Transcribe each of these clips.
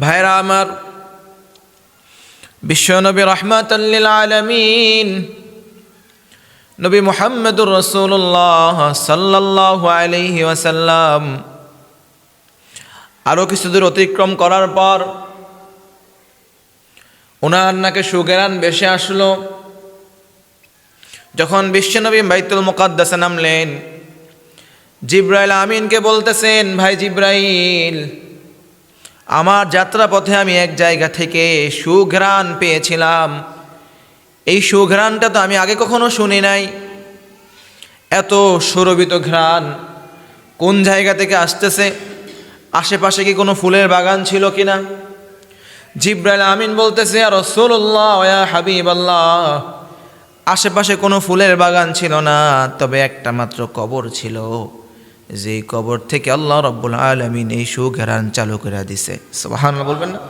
ভাইরা আমার, বিশ্বনবী রাহমাতাল লিল আলামিন নবী মুহাম্মদুর রাসূলুল্লাহ সাল্লাল্লাহু আলাইহি ওয়াসাল্লাম আরো কিছু দূর অতিক্রম করার পর ওনার নাকে সুঘ্রাণ ভেসে আসলো। যখন বিশ্বনবী বাইতুল মুকাদ্দাসে নামলেন, জিবরাইল আমিনকে বলতেছেন, ভাই জিবরাইল, আমার যাত্রা পথে আমি এক জায়গা থেকে সুঘ্রাণ পেয়েছিলাম। এই সুঘ্রাণটা তো আমি আগে কখনো শুনি নাই। এত সুরভিত ঘ্রাণ কোন জায়গা থেকে আসতেছে? আশেপাশে কি কোনো ফুলের বাগান ছিল কিনা? জিবরাইল আমিন বলতেছে, ইয়া রাসূলুল্লাহ, ইয়া হাবিবাল্লাহ, আশেপাশে কোনো ফুলের বাগান ছিল না, তবে একটা মাত্র কবর ছিল, যেই কবর থেকে আল্লাহ রাব্বুল আলামিন এই সুঘ্রাণ চালু করে দিছে। সুবহানাল্লাহ বলবেন না?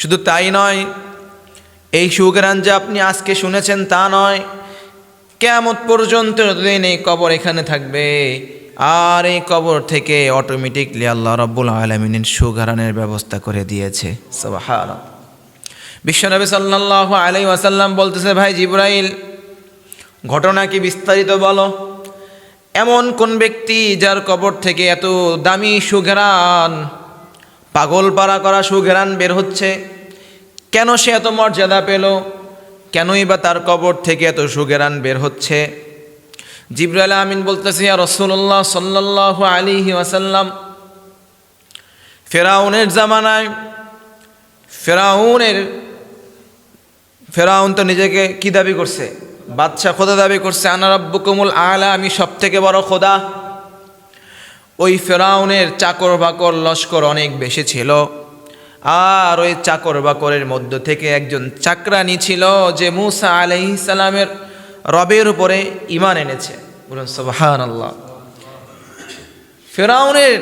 শুধু তাই নয়, এই সুঘ্রাণ যে আপনি আজকে শুনেছেন তা নয়, কিয়ামত পর্যন্ত দিন এই কবর এখানে থাকবে, আর এই কবর থেকে অটোমেটিকলি আল্লাহ রাব্বুল আলামিনের সুঘ্রাণের ব্যবস্থা করে দিয়েছে। সুবহানাল্লাহ। বিশ্বনবী সাল্লাল্লাহু আলাইহি ওয়াসাল্লাম বলতেছে, ভাই জিবরাইল, ঘটনা কি বিস্তারিত বলো। এমন কোন ব্যক্তি যার কবর থেকে এত দামি সুঘ্রাণ, পাগল পারা করা সুঘ্রাণ বের হচ্ছে? কেন সে এত মর্যাদা পেল? কেনই বা তার কবর থেকে এত সুঘ্রাণ বের হচ্ছে? জিবরাইল আমিন বলতেছে, ইয়া রাসূলুল্লাহ সাল্লাল্লাহু আলাইহি ওয়াসাল্লাম, ফেরাউনের জামানায় ফেরাউন তো নিজেকে কি দাবি করছে? বাদশা খোদা দাবি করছে, আনা রাব্বুকুমুল আলা, আমি সব থেকে বড় খোদা। ওই ফেরাউনের চাকর বাকর লস্কর অনেক বেশি ছিল, আর ওই চাকর বাকরের মধ্য থেকে একজন চাকরানী ছিল যে মূসা আলাইহিস সালামের রবের উপরে ঈমান এনেছে। বলুন সুবহানাল্লাহ। ফেরাউনের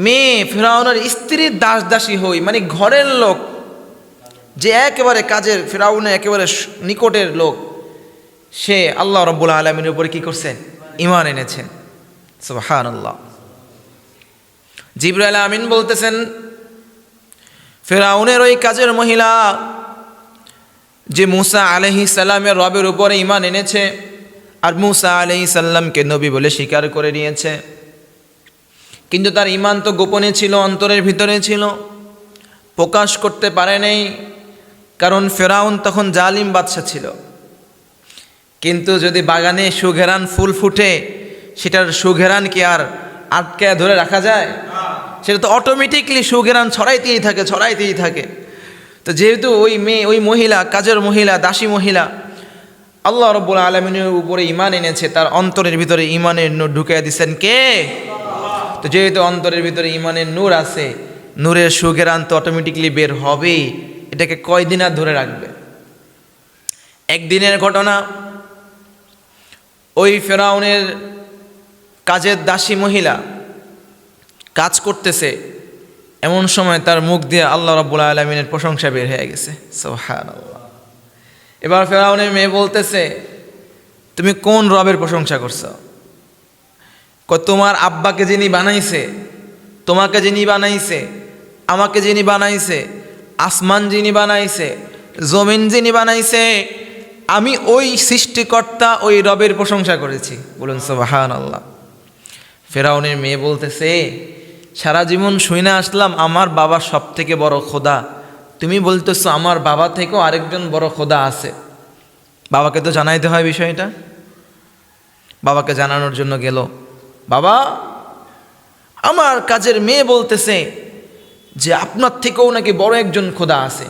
মেয়ে, ফেরাউনের স্ত্রীর দাস দাসী হই, মানে ঘরের লোক, যে একেবারে কাজের, ফেরাউনের একেবারে নিকটের লোক, সে আল্লাহ রাব্বুল আলামিনের উপরে কি করছেন? ঈমান এনেছেন। সুবহানাল্লাহ। জিবরাইল আমিন বলতেছেন, ফেরাউনের ওই কাজের মহিলা যে মূসা আলাইহিস সালামের রবের উপরে ঈমান এনেছে, আর মূসা আলাইহিস সালামকে নবী বলে স্বীকার করে নিয়েছে, কিন্তু তার ঈমান তো গোপনে ছিল, অন্তরের ভিতরে ছিল, প্রকাশ করতে পারে নাই, কারণ ফেরাউন তখন জালিম বাদশা ছিল। কিন্তু যদি বাগানে সুঘ্রাণ ফুল ফুটে, সেটার সুঘ্রাণ কি আর আটকে ধরে রাখা যায়? সেটা তো অটোমেটিকলি সুঘ্রাণ ছড়াইতেই থাকে। তো যেহেতু ওই মেয়ে, ওই মহিলা, কাজের মহিলা, দাসী মহিলা আল্লাহ রাব্বুল আলামিনের উপরে ঈমান এনেছে, তার অন্তরের ভিতরে ঈমানের নূর ঢুকিয়ে দিচ্ছেন কে? তো যেহেতু অন্তরের ভিতরে ঈমানের নূর আছে, নূরের সুঘ্রাণ তো অটোমেটিকলি বের হবেই। এটাকে কয়দিন আর ধরে রাখবে? একদিনের ঘটনা। ওই ফেরাউনের কাজের দাসী মহিলা কাজ করতেছে, এমন সময় তার মুখ দিয়ে আল্লাহ রাব্বুল আলামিনের প্রশংসা বের হয়ে গেছে। সুবহানাল্লাহ। এবার ফেরাউনের মেয়ে বলতেছে, তুমি কোন রবের প্রশংসা করছো? তোমার আব্বাকে যিনি বানাইছে, তোমাকে যিনি বানাইছে, আমাকে যিনি বানাইছে, আসমান যিনি বানাইছে, জমিন যিনি বানাইছে, আমি ওই সৃষ্টিকর্তা, ওই রবের প্রশংসা করেছি। বলুন সুবহানাল্লাহ। ফেরাউনের মেয়ে বলতেছে, সারা জীবন শুনে আসলাম আমার বাবা সব থেকে বড় খোদা, তুমি বলতেছো আমার বাবা থেকেও আরেকজন বড় খোদা আছে। বাবাকে তো জানাইতে হয় বিষয়টা। বাবাকে জানানোর জন্য গেল, বাবা, আমার কাজের মেয়ে বলতেছে যে আপনার থেকেও নাকি বড় একজন খোদা আছে,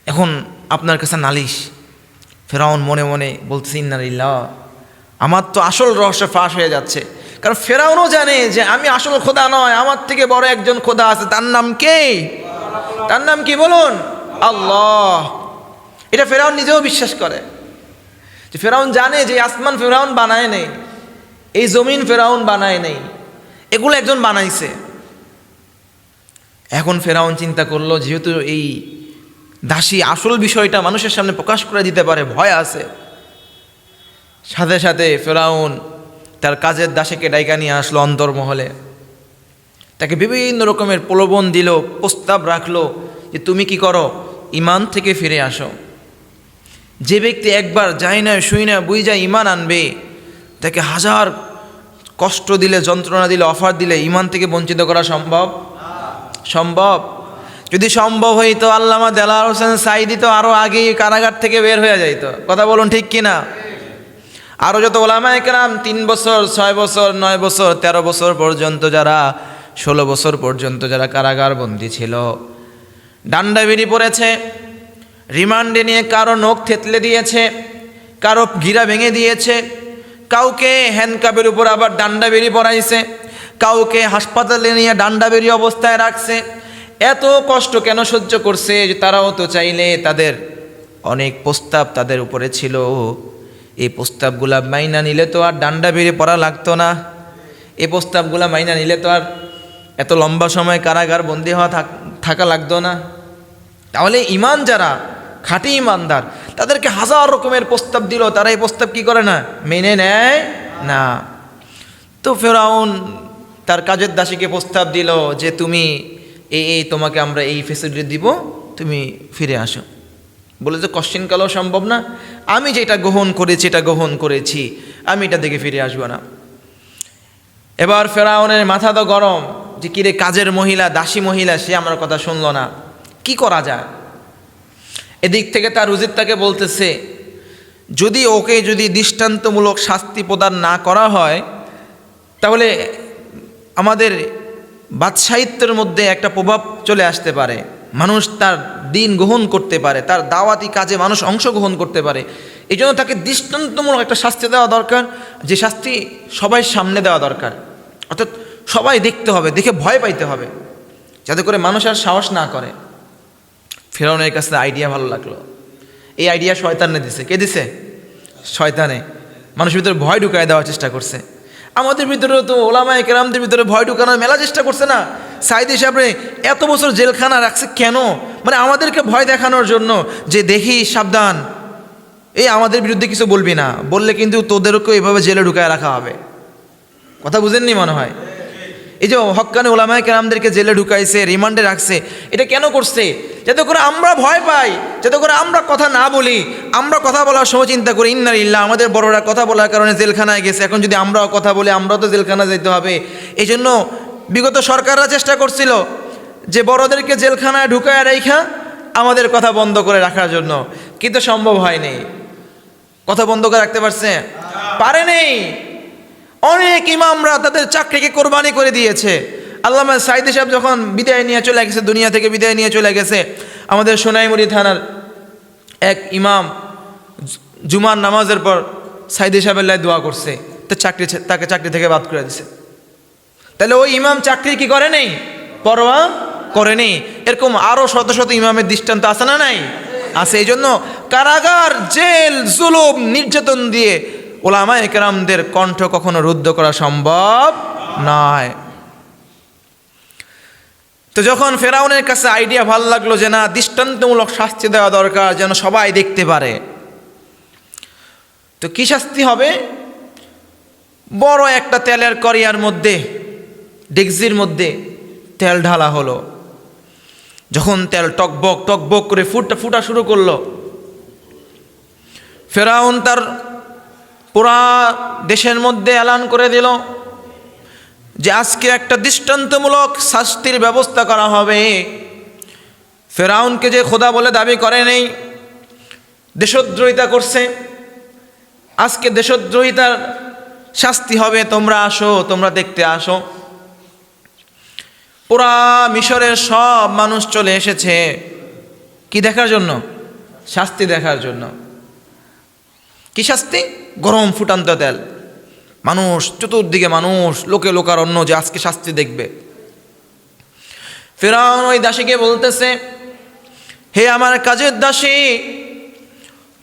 এখন আপনার কাছে নালিশ। ফেরাউন মনে মনে বলতেছে, ইন্না লিল্লাহ, আমার তো আসল রহস্য ফাঁস হয়ে যাচ্ছে। কারণ ফেরাউনও জানে যে আমি আসল খোদা নয়, আমার থেকে বড় একজন খোদা আছে। তার নাম কে? তার নাম কি বলুন? আল্লাহ। এটা ফেরাউন নিজেও বিশ্বাস করে, যে ফেরাউন জানে যে আসমান ফেরাউন বানায় নেই, এই জমিন ফেরাউন বানায় নেই, এগুলো একজন বানাইছে। এখন ফেরাউন চিন্তা করলো, যেহেতু এই দাসী আসল বিষয়টা মানুষের সামনে প্রকাশ করে দিতে পারে, ভয় আছে। সাথে সাথে ফেরাউন তার কাজের দাসীকে ডাইকা নিয়ে আসলো অন্তর্মহলে। তাকে বিভিন্ন রকমের প্রলোভন দিল, প্রস্তাব রাখলো যে তুমি কি করো, ঈমান থেকে ফিরে আসো। যে ব্যক্তি একবার যায় না শুই না বুঝ যায় ঈমান আনবে, তাকে হাজার কষ্ট দিলে, যন্ত্রণা দিলে, অফার দিলে ঈমান থেকে বঞ্চিত করা সম্ভব? সম্ভব? যদি সম্ভব হইতো আল্লামা দেলাওয়ার হোসেন সাঈদী তো আরও আগেই কারাগার থেকে বের হয়ে যাইতো। কথা বলুন ঠিক কিনা? আরও যত ওলামায়ে কেরাম 3 বছর, 6 বছর, 9 বছর, 13 বছর পর্যন্ত, যারা 16 বছর পর্যন্ত যারা কারাগার বন্দী ছিল, ডান্ডা বেরি পড়েছে, রিমান্ডে নিয়ে কারো নখ থেতলে দিয়েছে, কারো গিরা ভেঙে দিয়েছে, কাউকে হ্যান্ডকাপের উপর আবার ডান্ডা বেরি পরাইছে, কাউকে হাসপাতালে নিয়ে ডান্ডা বেরি অবস্থায় রাখছে। এত কষ্ট কেন সহ্য করছে? যে তারাও তো চাইলে, তাদের অনেক প্রস্তাব তাদের উপরে ছিল, এই প্রস্তাবগুলা মাইনা নিলে তো আর ডান্ডা বেরি পড়া লাগতো না, এই প্রস্তাবগুলা মাইনা নিলে তো আর এত লম্বা সময় কারাগার বন্দী হওয়া থাকা লাগতো না। তাহলে ঈমান যারা খাঁটি ঈমানদার, তাদেরকে হাজার রকমের প্রস্তাব দিল, তারা এই প্রস্তাব কি করে না? মেনে নেয় না। তো ফেরাউন তার কাজের দাসীকে প্রস্তাব দিল যে তুমি এই তোমাকে আমরা এই ফেসিলিটি দিব, তুমি ফিরে আসো। বলে যে কোশ্চেন কালও সম্ভব না, আমি যেটা গ্রহণ করেছি এটা গ্রহণ করেছি, আমি এটা থেকে ফিরে আসবো না। এবার ফেরাউনের মাথা তো গরম যে কিরে, কাজের মহিলা, দাসী মহিলা, সে আমার কথা শুনলো না, কি করা যায়? এদিক থেকে তার উজির তাকে বলতেছে, যদি ওকে যদি দৃষ্টান্তমূলক শাস্তি প্রদান না করা হয়, তাহলে আমাদের বাদশাহিত্যের মধ্যে একটা প্রভাব চলে আসতে পারে, মানুষ তার দিন গ্রহণ করতে পারে, তার দাওয়াতি কাজে মানুষ অংশগ্রহণ করতে পারে। এই জন্য তাকে দৃষ্টান্তমূলক একটা শাস্তি দেওয়া দরকার, যে শাস্তি সবাই সামনে দেওয়া দরকার, অর্থাৎ সবাই দেখতে হবে, দেখে ভয় পাইতে হবে, যাতে করে মানুষ আর সাহস না করে। ফেরাউনের কাছে আইডিয়া ভালো লাগলো। এই আইডিয়া শয়তানে দিছে। কে দিছে? শয়তানে। মানুষের ভিতরে ভয় ঢুকায় দেওয়ার চেষ্টা করছে। আমাদের ভিতরে তো ওলামায়ে কেরামদের ভিতরে ভয় ঢুকানোর মেলা চেষ্টা করছে না? সাঈদী সাহেবরে এত বছর জেলখানা রাখছে কেন? মানে আমাদেরকে ভয় দেখানোর জন্য, যে দেখি সাবধান, এই আমাদের বিরুদ্ধে কিছু বলবি না, বললে কিন্তু তোদেরকেও এভাবে জেলে ঢুকায় রাখা হবে। কথা বুঝেননি মনে হয়? এই যে হক্কানি ওলামায়ে কেরামদেরকে জেলে ঢুকাইছে, রিমান্ডে রাখছে, এটা কেন করছে? যাতে করে আমরা ভয় পাই, যাতে করে আমরা কথা না বলি। আমরা কথা বলার সময় চিন্তা করি ইন্না লিল্লাহ, আমাদের বড়রা কথা বলার কারণে জেলখানায় গেছে, এখন যদি আমরাও কথা বলি আমরাও তো জেলখানা যেতে হবে। এই জন্য বিগত সরকাররা চেষ্টা করছিল যে বড়দেরকে জেলখানায় ঢুকায় রেখা আমাদের কথা বন্ধ করে রাখার জন্য, কিন্তু সম্ভব হয়নি। কথা বন্ধ করে রাখতে পারছে? পারেনি। অনেক ইমামরা তাদের চাকরিকে কোরবানি করে দিয়েছে। আল্লামা সাঈদী সাহেব যখন বিদায় নিয়ে চলে গেছে, দুনিয়া থেকে বিদায় নিয়ে চলে গেছে, আমাদের সোনাইমুড়ি থানার এক ইমাম জুমার নামাজের পর সাঈদী সাহেবের লাই দোয়া করছে, তাকে চাকরি থেকে বাদ করে দিছে। তাহলে ওই ইমাম চাকরি কি করে নেই? পরোয়া করেনি। এরকম আরও শত শত ইমামের দৃষ্টান্ত আছে না নাই? আছে। এই জন্য কারাগার, জেল, জুলুম, নির্যাতন দিয়ে ওলামায়ে কেরামদের কণ্ঠ কখনো রুদ্ধ করা সম্ভব নয়। তো যখন ফেরাউনের কাছে আইডিয়া ভাল লাগলো যে না, দৃষ্টান্তমূলক শাস্তি দেওয়া দরকার যেন সবাই দেখতে পারে, তো কি শাস্তি হবে? বড় একটা তেলের কড়িয়ার মধ্যে, ডেকজির মধ্যে তেল ঢালা হলো। যখন তেল টকবক টকবক করে ফুটা শুরু করলো, ফেরাউন তার পুরা দেশের মধ্যে এলান করে দিল যে আজকে একটা দৃষ্টান্তমূলক শাস্তির ব্যবস্থা করা হবে। ফেরাউনকে যে খোদা বলে দাবি করে নেই, দেশদ্রোহিতা করছে, আজকে দেশদ্রোহিতার শাস্তি হবে। তোমরা আসো, তোমরা দেখতে আসো। পুরা মিশরের সব মানুষ চলে এসেছে কি দেখার জন্য? শাস্তি দেখার জন্য। কি শাস্তি? গরম ফুটান্ত তেল। মানুষ চতুর্দিকে, মানুষ লোকে লোকারণ্য যে আজকে শাস্তি দেখবে। ফেরাউন ওই দাসীকে বলতেছে, হে আমার কাজের দাসী,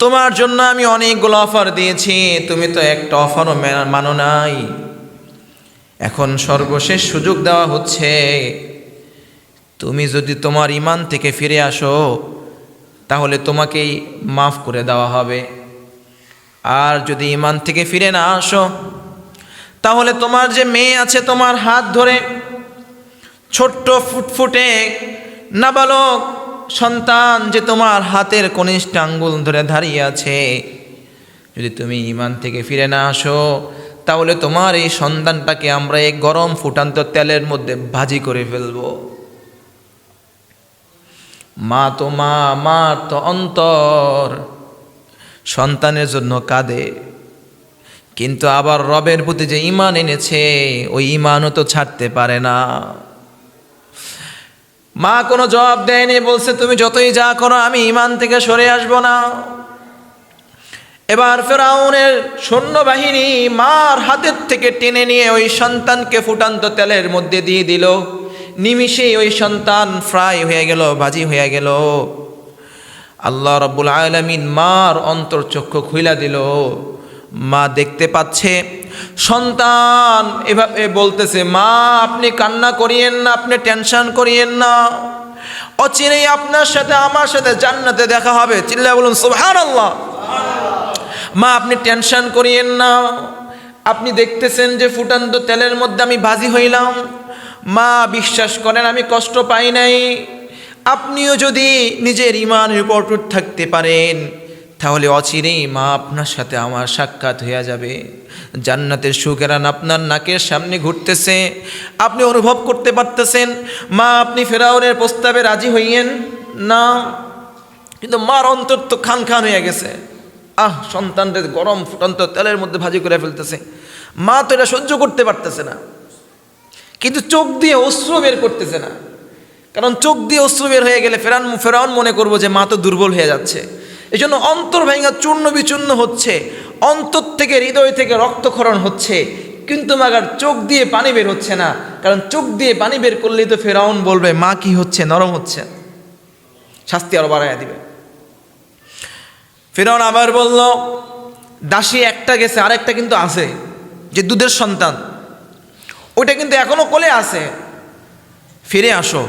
তোমার জন্য আমি অনেকগুলো অফার দিয়েছি, তুমি তো একটা অফারও মানো নাই। এখন সর্বশেষ সুযোগ দেওয়া হচ্ছে, তুমি যদি তোমার ঈমান থেকে ফিরে আসো তাহলে তোমাকেই মাফ করে দেওয়া হবে, আর যদি ঈমান থেকে ফিরে না আসো তাহলে তোমার যে মেয়ে আছে তোমার হাত ধরে ছোট্ট ফুটফুটে নাবালক সন্তান যে তোমার হাতের কনিষ্ঠ আঙ্গুল ধরে দাঁড়িয়ে আছে, যদি তুমি ঈমান থেকে ফিরে না আসো তাহলে তোমার এই সন্তানটাকে আমরা এই গরম ফুটান্ত তেলের মধ্যে ভাজি করে ফেলবো। মার তো অন্তর সন্তানের জন্য কাঁদে, কিন্তু আবার রবের প্রতি যে ঈমান এনেছে ওই ঈমানও তো ছাড়তে পারে না। মা কোনো জবাব দেয়নি, বলছে তুমি যতই যা করো আমি ঈমান থেকে সরে আসবো না। এবার ফেরাউনের সৈন্যবাহিনী মার হাতের থেকে টেনে নিয়ে ওই সন্তানকে ফুটান্ত তেলের মধ্যে দিয়ে দিল। নিমিষেই ওই সন্তান ফ্রাই হয়ে গেল, ভাজি হয়ে গেল। আল্লাহ রাব্বুল আলামিন মার অন্তর্চক্ষু খুইলা দিল। মা দেখতে পাচ্ছে সন্তান এভাবে বলতেছে, মা আপনি কান্না করিয়েন না, আপনি টেনশন করিয়েন না, অচিরেই আপনার সাথে আমার সাথে জান্নাতে দেখা হবে। চিল্লায়া বলুন সুবহানাল্লাহ। মা আপনি টেনশন করিয়েন না, আপনি দেখতেছেন যে ফুটান্ত তেলের মধ্যে আমি ভাজি হইলাম। মা বিশ্বাস করেন আমি কষ্ট পাই নাই। আপনিও যদি নিজের ঈমানের উপর অটুট থাকতে পারেন তাহলে অচিরেই মা আপনার সাথে আমার সাক্ষাৎ হয়ে যাবে। জান্নাতের সুঘ্রাণ আপনার নাকের সামনে ঘুরতেছে, আপনি অনুভব করতে পারতেছেন। মা আপনি ফেরাউনের প্রস্তাবে রাজি হইয়েন না। কিন্তু মার অন্তর তো খান খান হয়ে গেছে। সন্তানদের গরম ফুটন্ত তেলের মধ্যে ভাজি করে ফেলতেছে। মা তো এটা সহ্য করতে পারতেছে না, কিন্তু চোখ দিয়ে অশ্রু বের করতেছে না। কারণ চোখ দিয়ে অশ্রু বের হয়ে গেলে ফেরাউন মনে করবো যে মা তো দুর্বল হয়ে যাচ্ছে। এই জন্য অন্তর ভেঙে চূর্ণ বিচূর্ণ হচ্ছে, অন্তর থেকে হৃদয় থেকে রক্তক্ষরণ হচ্ছে, কিন্তু মাগার চোখ দিয়ে পানি বের হচ্ছে না। কারণ চোখ দিয়ে পানি বের করলেই তো ফেরাউন বলবে মা কি হচ্ছে, নরম হচ্ছে, শাস্তি আরো বাড়াইয়া দিবে। ফেরাউন আবার বলল, দাসী একটা গেছে, আরেকটা কিন্তু আছে, যে দুধের সন্তান ওইটা কিন্তু এখনো কোলে আছে, ফিরে আসো,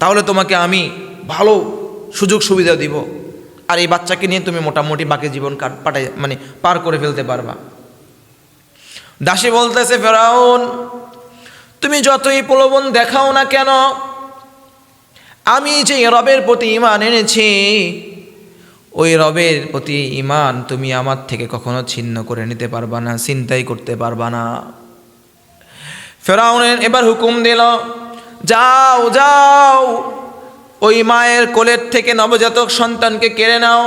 তাহলে তোমাকে আমি ভালো সুযোগ সুবিধা দিব, আর এই বাচ্চাকে নিয়ে তুমি মোটামুটি বাকি জীবন পার করে ফেলতে পারবা। দাসী বলতেছে, ফেরাউন তুমি যতই প্রলোভন দেখাও না কেন, আমি যে রবের প্রতি ঈমান এনেছি ওই রবের প্রতি ঈমান তুমি আমার থেকে কখনো ছিন্ন করে নিতে পারবা না, চিন্তাই করতে পারবা না। ফেরাউনের এবার হুকুম দিল, যাও যাও ওই মায়ের কোলের থেকে নবজাতক সন্তানকে কেড়ে নাও,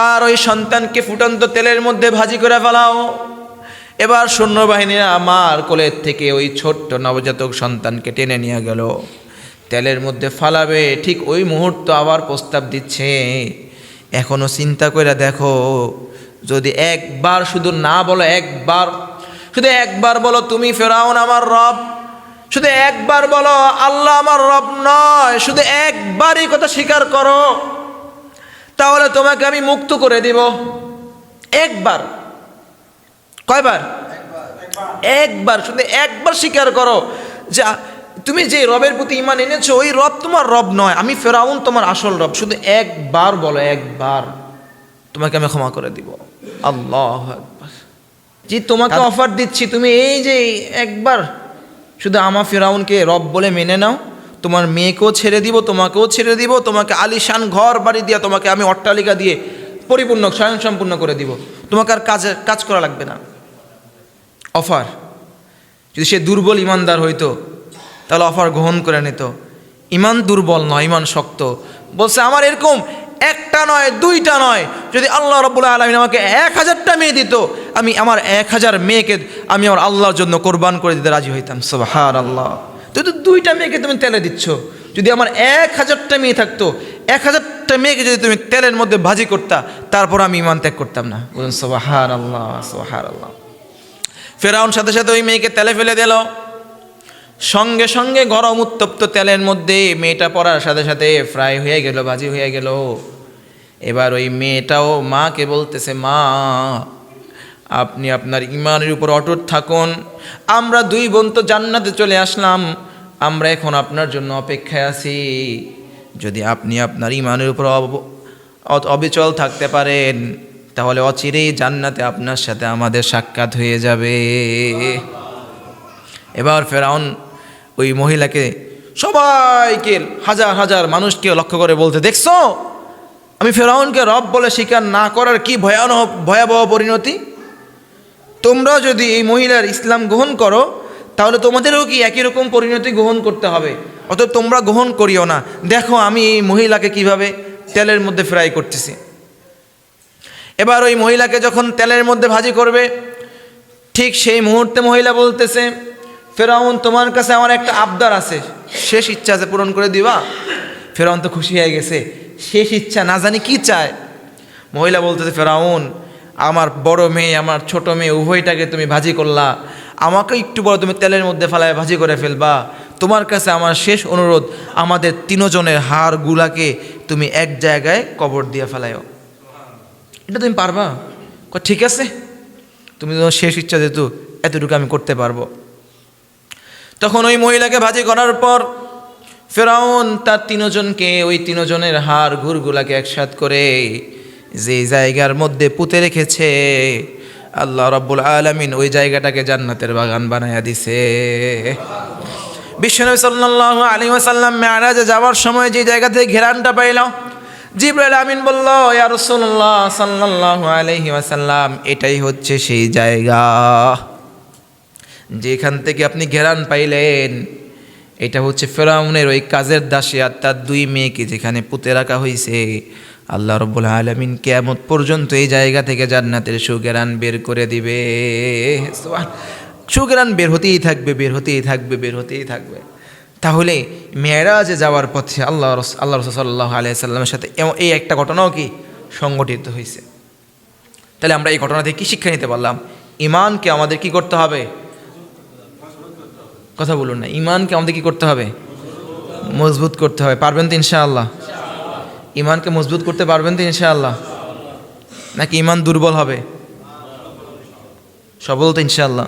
আর ওই সন্তানকে ফুটন্ত তেলের মধ্যে ভাজি করে ফেলাও। এবার সৈন্যবাহিনীরা মার কোলের থেকে ওই ছোট্ট নবজাতক সন্তানকে টেনে নিয়ে গেল, তেলের মধ্যে ফালাবে। ঠিক ওই মুহূর্ত আবার প্রস্তাব দিচ্ছে, এখনো চিন্তা করে দেখো, যদি একবার শুধু না বলো, শুধু একবার বলো তুমি ফেরাউন আমার রব, শুধু একবার বলো আল্লাহ আমার রব নয়, শুধু একবারই কথা স্বীকার করো, তাহলে তোমাকে আমি মুক্ত করে দিব। একবার, কয়বার? একবার, শুধু একবার স্বীকার করো যে তুমি যে রবের প্রতি ঈমান এনেছো ওই রব তোমার রব নয়, আমি ফেরাউন তোমার আসল রব। শুধু একবার বলো, একবার, তোমাকে আমি ক্ষমা করে দিব। আল্লাহু আকবার। যে তোমাকে অফার দিচ্ছি, তুমি এই যে একবার শুধু আমার ফেরাউনকে রব বলে মেনে নাও, তোমার মেয়েকেও ছেড়ে দিব, তোমাকেও ছেড়ে দিব, তোমাকে আলিশান ঘর বাড়ি দিয়ে তোমাকে আমি অট্টালিকা দিয়ে পরিপূর্ণ স্বয়ংসম্পূর্ণ করে দিব, তোমাকে আর কাজ করা লাগবে না। অফার। যদি সে দুর্বল ইমানদার হইতো তাহলে অফার গ্রহণ করে নিত। ইমান দুর্বল নয়, ইমান শক্ত। বলছে আমার এরকম একটা নয়, দুইটা নয়, যদি আল্লাহ রাব্বুল আলামিন আমাকে 1000টা মেয়ে দিত, আমি আমার 1000 মেয়েকে আমি আমার আল্লাহর জন্য কোরবান করে দিতে রাজি হইতাম। সুবহানাল্লাহ। তুই তো 2টা মেয়েকে তুমি তেলে দিচ্ছ, যদি আমার 1000টা মেয়ে থাকতো, 1000টা মেয়েকে যদি তুমি তেলের মধ্যে ভাজি করতা, তারপর আমি ইমান ত্যাগ করতাম না। বলুন সুবহানাল্লাহ, সুবহানাল্লাহ। ফেরাউন সাথে সাথে ওই মেয়েকে তেলে ফেলে দিল। সঙ্গে সঙ্গে গরম উত্তপ্ত তেলের মধ্যে মেয়েটা পড়ার সাথে সাথে ফ্রাই হয়ে গেল, ভাজি হয়ে গেল। এবার ওই মেয়েটাও মাকে বলতেছে, মা আপনি আপনার ঈমানের উপর অটুট থাকুন, আমরা 2 বোন তো জান্নাতে চলে আসলাম, আমরা এখন আপনার জন্য অপেক্ষায় আছি। যদি আপনি আপনার ঈমানের উপর অবিচল থাকতে পারেন তাহলে অচিরেই জান্নাতে আপনার সাথে আমাদের সাক্ষাৎ হয়ে যাবে। এবার ফেরাউন ওই মহিলাকে সবাইকে হাজার হাজার মানুষকে লক্ষ্য করে বলতে, দেখছো আমি ফেরাউনকে রব বলে স্বীকার না করার কি ভয়াবহ পরিণতি। তোমরা যদি এই মহিলার ইসলাম গ্রহণ করো তাহলে তোমাদেরও কি একই রকম পরিণতি গ্রহণ করতে হবে, অতএব তোমরা গ্রহণ করিও না। দেখো আমি এই মহিলাকে কিভাবে তেলের মধ্যে ফ্রাই করতেছি। এবার ওই মহিলাকে যখন তেলের মধ্যে ভাজি করবে, ঠিক সেই মুহূর্তে মহিলা বলতেছে, ফেরাউন তোমার কাছে আমার একটা আবদার আছে, শেষ ইচ্ছা আছে, পূরণ করে দিবা? ফেরাউন তো খুশি হয়ে গেছে, শেষ ইচ্ছা না জানি কি চায়। মহিলা বলতেছে, ফেরাউন আমার বড় মেয়ে আমার ছোট মেয়ে উভয়টাকে তুমি ভাজি করলা, আমাকে একটু বড় তুমি তেলের মধ্যে ফেলায় ভাজি করে ফেলবা। তোমার কাছে আমার শেষ অনুরোধ, আমাদের তিনজনের হাড়গুলাকে তুমি এক জায়গায় কবর দিয়ে ফেলায়ও। এটা তুমি পারবা? ঠিক আছে, তুমি তোমার শেষ ইচ্ছা যেহেতু এতটুকু আমি করতে পারবো। তখন ওই মহিলাকে ভাজি করার পর ফেরাউন তার তিনজনকে, ওই তিনজনের হাড় ঘুরগুলাকে একসাথ করে যে জায়গার মধ্যে পুঁতে রেখেছে, আল্লাহ রাব্বুল আলামিন ওই জায়গাটাকে জান্নাতের বাগান বানায়া দিছে। বিশ্বনবী সাল্লাল্লাহু আলাইহি ওয়াসাল্লাম মেরাজে যাওয়ার সময় যে জায়গা থেকে ঘেরানটা পাইল, জিবরাইল আমিন বলল, ইয়া রাসূলুল্লাহ সাল্লাল্লাহু আলাইহি ওয়াসাল্লাম, এটাই হচ্ছে সেই জায়গা যেখান থেকে আপনি ঘেরান পাইলেন। এটা হচ্ছে ফেরাউনের ওই কাজের দাসী আর তার দুই মেয়েকে যেখানে পুঁতে রাখা হয়েছে। আল্লাহ রাব্বুল আলামিন কিয়ামত পর্যন্ত এই জায়গা থেকে জান্নাতের সুঘেরান বের করে দিবে। সুঘেরান বের হতেই থাকবে, বের হতেই থাকবে, বের হতেই থাকবে। তাহলে মেরাজে যাওয়ার পথে আল্লাহ রাসূল সাল্লাল্লাহু আলাইহি সাল্লামের সাথে এই একটা ঘটনাও কি সংঘটিত হয়েছে। তাহলে আমরা এই ঘটনা থেকে কী শিক্ষা নিতে পারলাম? ঈমানকে আমাদের কি করতে হবে? কথা বলুন না, ঈমানকে আমাদের কি করতে হবে? মজবুত করতে হবে। পারবেন তো ইনশাআল্লাহ? ঈমানকে মজবুত করতে পারবেন তো ইনশাআল্লাহ? নাকি ঈমান দুর্বল হবে? সবল তো ইনশাআল্লাহ?